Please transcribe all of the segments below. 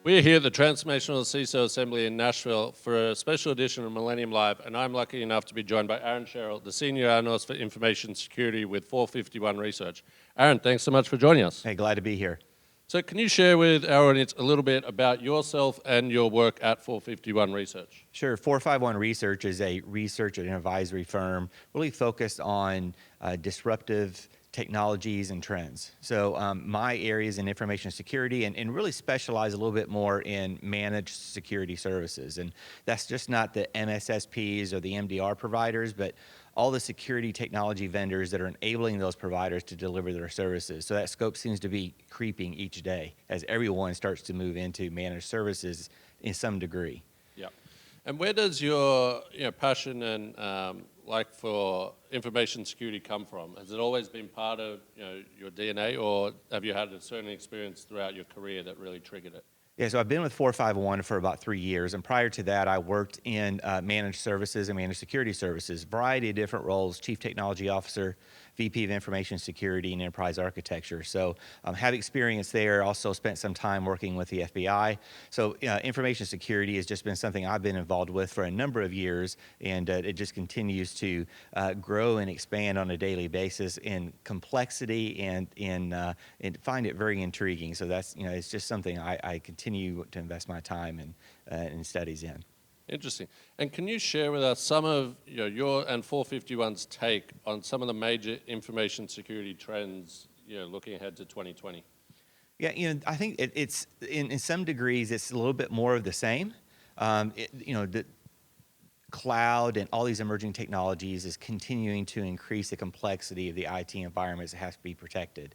We're here at the Transformational CISO Assembly in Nashville for a special edition of Millennium Live, and I'm lucky enough to be joined by Aaron Sherrill, the Senior Analyst for Information Security with 451 Research. Aaron, thanks so much for joining us. Hey, glad to be here. So can you share with our audience a little bit about yourself and your work at 451 Research? Sure. 451 Research is a research and advisory firm really focused on disruptive technologies and trends. So my area is in information security and really specialize a little bit more in managed security services. And that's just not the MSSPs or the MDR providers, but all the security technology vendors that are enabling those providers to deliver their services. So that scope seems to be creeping each day as everyone starts to move into managed services in some degree. Yeah. And where does your passion and like for information security come from? Has it always been part of your DNA, or have you had a certain experience throughout your career that really triggered it? Yeah, so I've been with 451 for about 3 years, and prior to that, I worked in managed services and managed security services, variety of different roles, Chief Technology Officer, VP of Information Security and Enterprise Architecture. So have experience there, also spent some time working with the FBI. So information security has just been something I've been involved with for a number of years, and it just continues to grow and expand on a daily basis in complexity and find it very intriguing. So that's, it's just something I continue to invest my time and studies in. Interesting. And can you share with us some of your and 451's take on some of the major information security trends, looking ahead to 2020? Yeah, I think it's in some degrees it's a little bit more of the same. The cloud and all these emerging technologies is continuing to increase the complexity of the IT environments that have to be protected.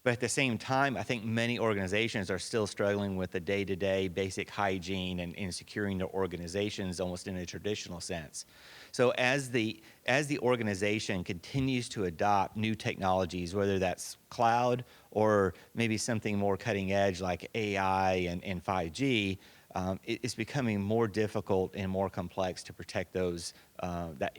But at the same time, I think many organizations are still struggling with the day-to-day basic hygiene and securing their organizations almost in a traditional sense. So as the organization continues to adopt new technologies, whether that's cloud or maybe something more cutting edge like AI and 5G, it's becoming more difficult and more complex to protect those that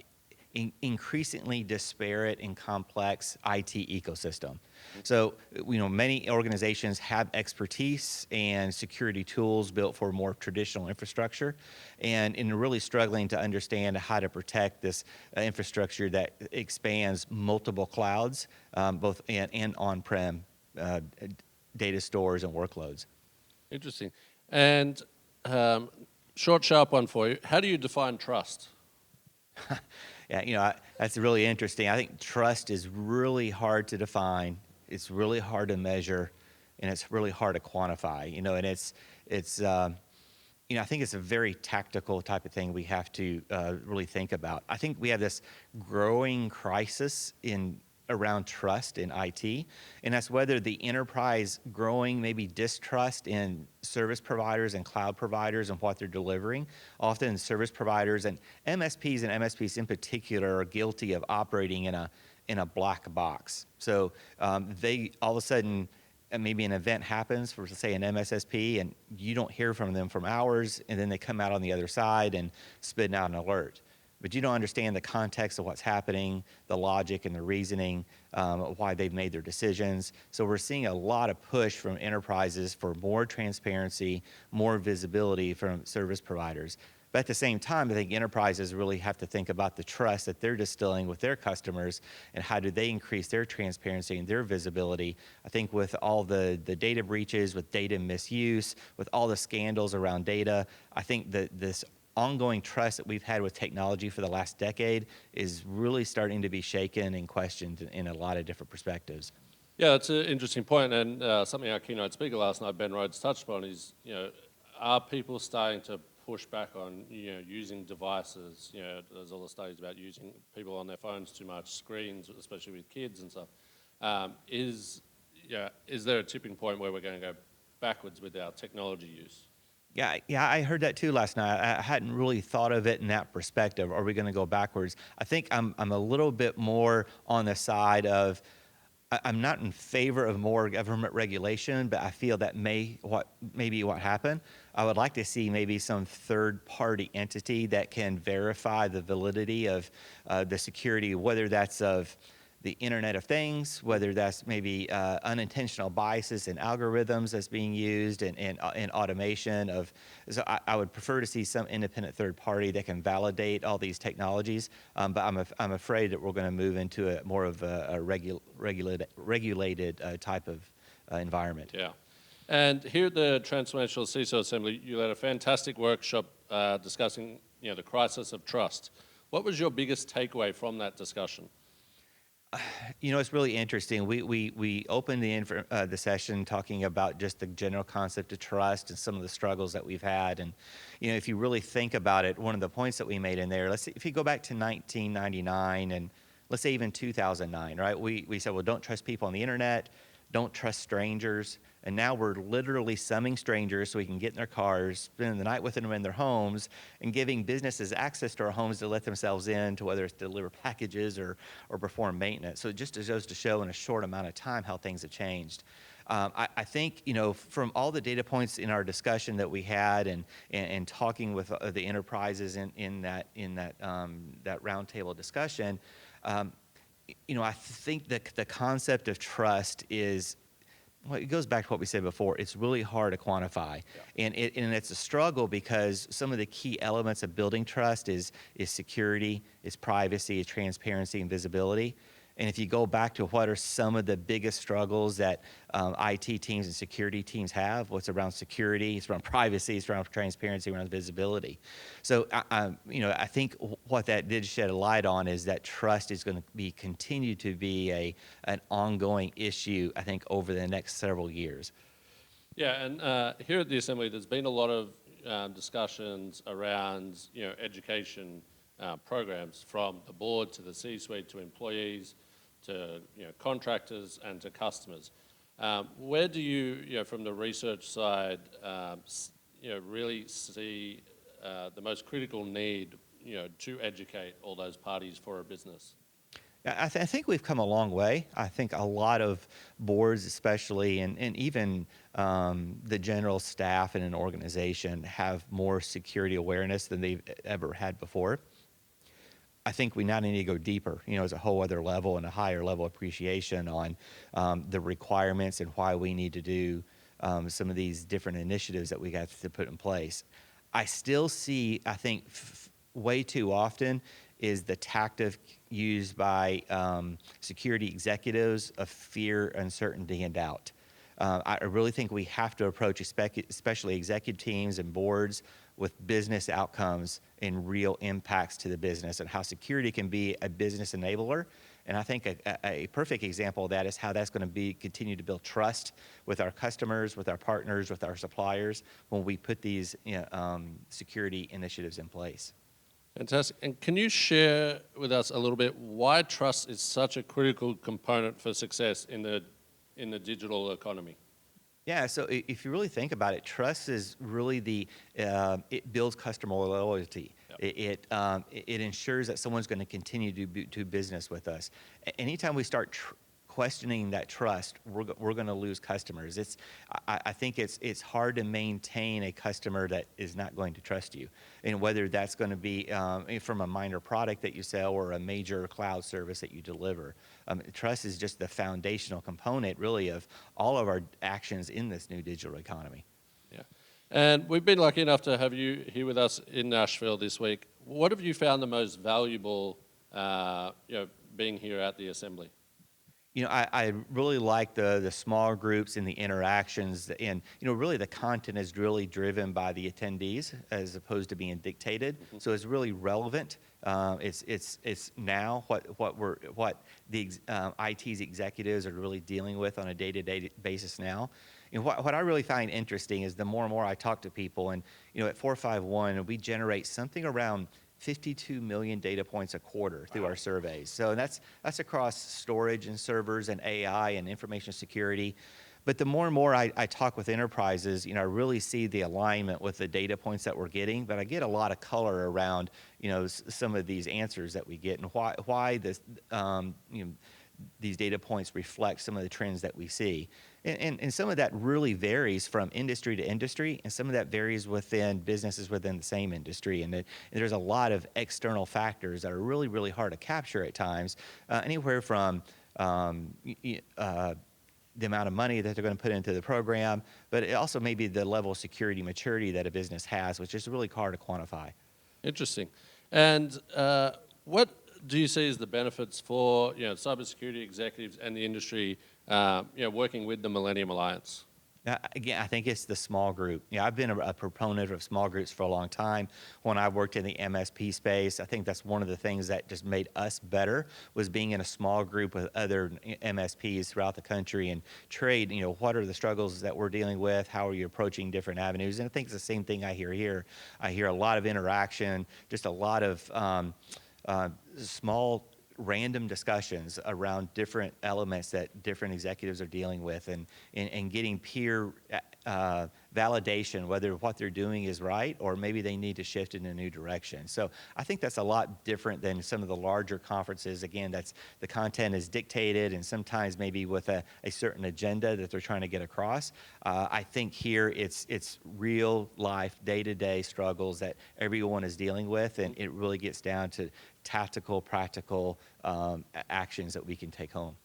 increasingly disparate and complex IT ecosystem. So, many organizations have expertise and security tools built for more traditional infrastructure, and really struggling to understand how to protect this infrastructure that expands multiple clouds, both and on-prem data stores and workloads. Interesting. And short, sharp one for you. How do you define trust? Yeah, that's really interesting. I think trust is really hard to define. It's really hard to measure, and it's really hard to quantify. And it's I think it's a very tactical type of thing we have to really think about. I think we have this growing crisis around trust in IT, and that's whether the enterprise growing maybe distrust in service providers and cloud providers and what they're delivering. Often service providers and MSPs in particular are guilty of operating in a black box. So they all of a sudden, maybe an event happens for, say, an MSSP, and you don't hear from them for hours, and then they come out on the other side and spit out an alert. But you don't understand the context of what's happening, the logic and the reasoning, why they've made their decisions. So we're seeing a lot of push from enterprises for more transparency, more visibility from service providers. But at the same time, I think enterprises really have to think about the trust that they're distilling with their customers and how do they increase their transparency and their visibility. I think with all the data breaches, with data misuse, with all the scandals around data, I think that this ongoing trust that we've had with technology for the last decade is really starting to be shaken and questioned in a lot of different perspectives. Yeah, that's an interesting point, and something our keynote speaker last night, Ben Rhodes, touched upon is, are people starting to push back on, using devices? There's all the studies about using people on their phones too much, screens, especially with kids and stuff. Is there a tipping point where we're going to go backwards with our technology use? Yeah, I heard that too last night. I hadn't really thought of it in that perspective. Are we going to go backwards? I think I'm a little bit more on the side of I'm not in favor of more government regulation, but I feel that may be what happened. I would like to see maybe some third-party entity that can verify the validity of the security, whether that's of the Internet of Things, whether that's maybe unintentional biases in algorithms that's being used in automation of. So I would prefer to see some independent third party that can validate all these technologies, but I'm afraid that we're going to move into a more of a regulated type of environment. Yeah. And here at the Transformational CISO Assembly, you led a fantastic workshop discussing the crisis of trust. What was your biggest takeaway from that discussion? It's really interesting. We opened the session talking about just the general concept of trust and some of the struggles that we've had. And, if you really think about it, one of the points that we made in there, let's see, if you go back to 1999 and let's say even 2009, right? We said, well, don't trust people on the internet, don't trust strangers. And now we're literally summoning strangers so we can get in their cars, spending the night with them in their homes, and giving businesses access to our homes to let themselves in, to whether it's deliver packages or perform maintenance. So it just goes to show in a short amount of time how things have changed. I think, from all the data points in our discussion that we had and talking with the enterprises in that roundtable discussion, I think that the concept of trust is, well, it goes back to what we said before. It's really hard to quantify, yeah. and it's a struggle because some of the key elements of building trust is security, is privacy, is transparency, and visibility. And if you go back to what are some of the biggest struggles that IT teams and security teams have, what's around security, it's around privacy, it's around transparency, around visibility. So, I think what that did shed a light on is that trust is going to continue to be an ongoing issue, I think, over the next several years. Yeah, and here at the Assembly, there's been a lot of discussions around, education programs from the board to the C-suite to employees to contractors and to customers. Where do you, from the research side, really see the most critical need, to educate all those parties for a business? I think we've come a long way. I think a lot of boards, especially, and even the general staff in an organization have more security awareness than they've ever had before. I think we now need to go deeper, as a whole other level and a higher level appreciation on the requirements and why we need to do some of these different initiatives that we got to put in place. I still see, I think, way too often is the tactic used by security executives of fear, uncertainty, and doubt. I really think we have to approach especially executive teams and boards with business outcomes and real impacts to the business and how security can be a business enabler. And I think a perfect example of that is how that's going to continue to build trust with our customers, with our partners, with our suppliers when we put these security initiatives in place. Fantastic. And can you share with us a little bit why trust is such a critical component for success in the digital economy? Yeah, so if you really think about it, trust is really it builds customer loyalty. Yep. It ensures that someone's going to continue to do business with us. Anytime we start questioning that trust, we're going to lose customers. I think it's hard to maintain a customer that is not going to trust you, and whether that's going to be from a minor product that you sell or a major cloud service that you deliver. Trust is just the foundational component, really, of all of our actions in this new digital economy. Yeah, and we've been lucky enough to have you here with us in Nashville this week. What have you found the most valuable, being here at the Assembly? I really like the small groups and the interactions, and really the content is really driven by the attendees as opposed to being dictated. Mm-hmm. So it's really relevant. It's now what the IT's executives are really dealing with on a day-to-day basis now. What I really find interesting is the more and more I talk to people, and at 451 we generate something around 52 million data points a quarter through our surveys. So that's across storage and servers and AI and information security. But the more and more I talk with enterprises, I really see the alignment with the data points that we're getting. But I get a lot of color around, some of these answers that we get and why this, these data points reflect some of the trends that we see. And some of that really varies from industry to industry, and some of that varies within businesses within the same industry. And there's a lot of external factors that are really, really hard to capture at times, anywhere from the amount of money that they're going to put into the program, but it also may be the level of security maturity that a business has, which is really hard to quantify. Interesting. And what do you see as the benefits for cybersecurity executives and the industry working with the Millennium Alliance? Again, I think it's the small group. I've been a proponent of small groups for a long time. When I worked in the MSP space, I think that's one of the things that just made us better, was being in a small group with other MSPs throughout the country and trade, what are the struggles that we're dealing with? How are you approaching different avenues? And I think it's the same thing I hear here. I hear a lot of interaction, just a lot of small random discussions around different elements that different executives are dealing with, and getting peer validation, whether what they're doing is right or maybe they need to shift in a new direction. So I think that's a lot different than some of the larger conferences. Again, that's the content is dictated and sometimes maybe with a certain agenda that they're trying to get across. I think here it's real life, day-to-day struggles that everyone is dealing with, and it really gets down to tactical, practical actions that we can take home.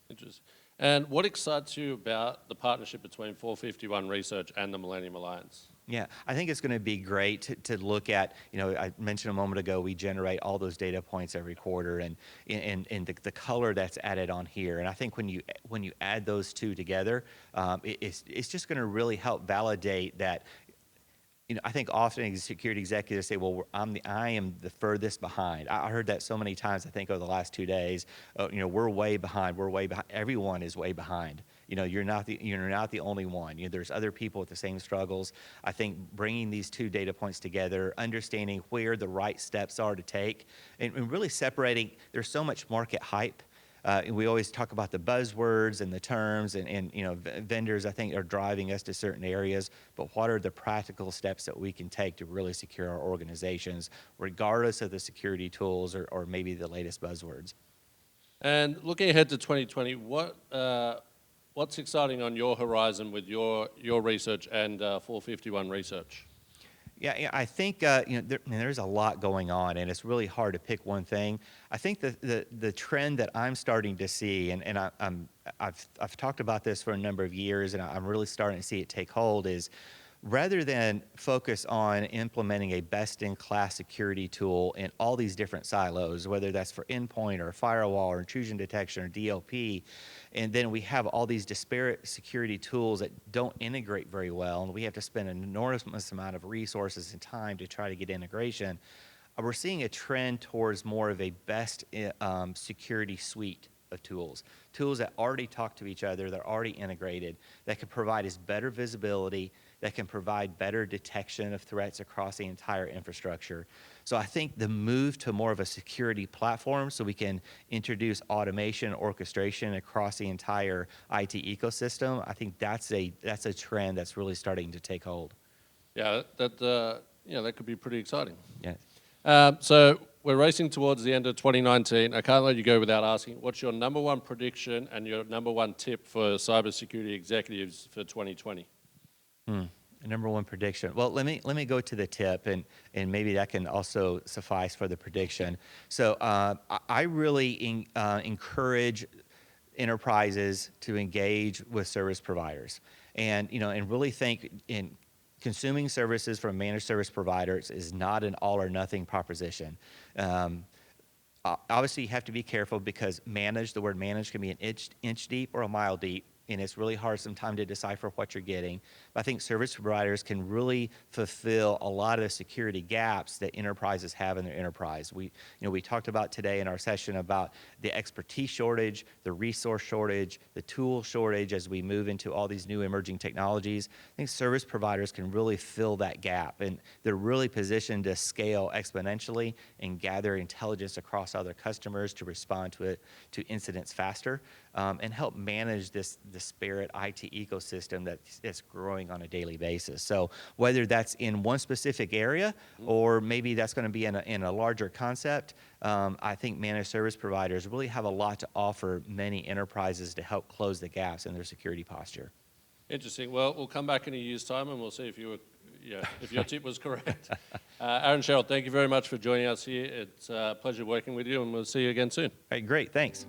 Interesting. And what excites you about the partnership between 451 Research and the Millennium Alliance? Yeah, I think it's going to be great to look at, I mentioned a moment ago, we generate all those data points every quarter, and the color that's added on here. And I think when you add those two together, it's just going to really help validate that. I think often security executives say, well, I am the furthest behind. I heard that so many times, I think, over the last 2 days. We're way behind. We're way behind. Everyone is way behind. You're not the only one. There's other people with the same struggles. I think bringing these two data points together, understanding where the right steps are to take, and really separating. There's so much market hype. We always talk about the buzzwords and the terms, and vendors, I think, are driving us to certain areas. But what are the practical steps that we can take to really secure our organizations, regardless of the security tools or maybe the latest buzzwords? And looking ahead to 2020, what's exciting on your horizon with your research and 451 Research? Yeah, I think there's a lot going on, and it's really hard to pick one thing. I think the trend that I'm starting to see, and I've talked about this for a number of years, and I'm really starting to see it take hold, is rather than focus on implementing a best-in-class security tool in all these different silos, whether that's for endpoint or firewall or intrusion detection or DLP, and then we have all these disparate security tools that don't integrate very well, and we have to spend an enormous amount of resources and time to try to get integration, we're seeing a trend towards more of a best security suite of tools that already talk to each other, they're already integrated, that can provide us better visibility, that can provide better detection of threats across the entire infrastructure. So I think the move to more of a security platform so we can introduce automation, orchestration across the entire IT ecosystem, I think that's a trend that's really starting to take hold. Yeah, that could be pretty exciting. Yeah. So we're racing towards the end of 2019. I can't let you go without asking, what's your number one prediction and your number one tip for cybersecurity executives for 2020? Number one prediction. Well, let me go to the tip, and maybe that can also suffice for the prediction. So I really encourage enterprises to engage with service providers, and really think in consuming services from managed service providers is not an all or nothing proposition. Obviously, you have to be careful because the word managed can be an inch deep or a mile deep, and it's really hard sometimes to decipher what you're getting. But I think service providers can really fulfill a lot of the security gaps that enterprises have in their enterprise. We talked about today in our session about the expertise shortage, the resource shortage, the tool shortage as we move into all these new emerging technologies. I think service providers can really fill that gap, and they're really positioned to scale exponentially and gather intelligence across other customers to respond to incidents faster, and help manage this disparate IT ecosystem that's growing on a daily basis. So whether that's in one specific area or maybe that's going to be in a larger concept, I think managed service providers really have a lot to offer many enterprises to help close the gaps in their security posture. Interesting. Well, we'll come back in a year's time and we'll see if you were, if your tip was correct. Aaron Sherrill, thank you very much for joining us here. It's a pleasure working with you, and we'll see you again soon. All right, great, thanks.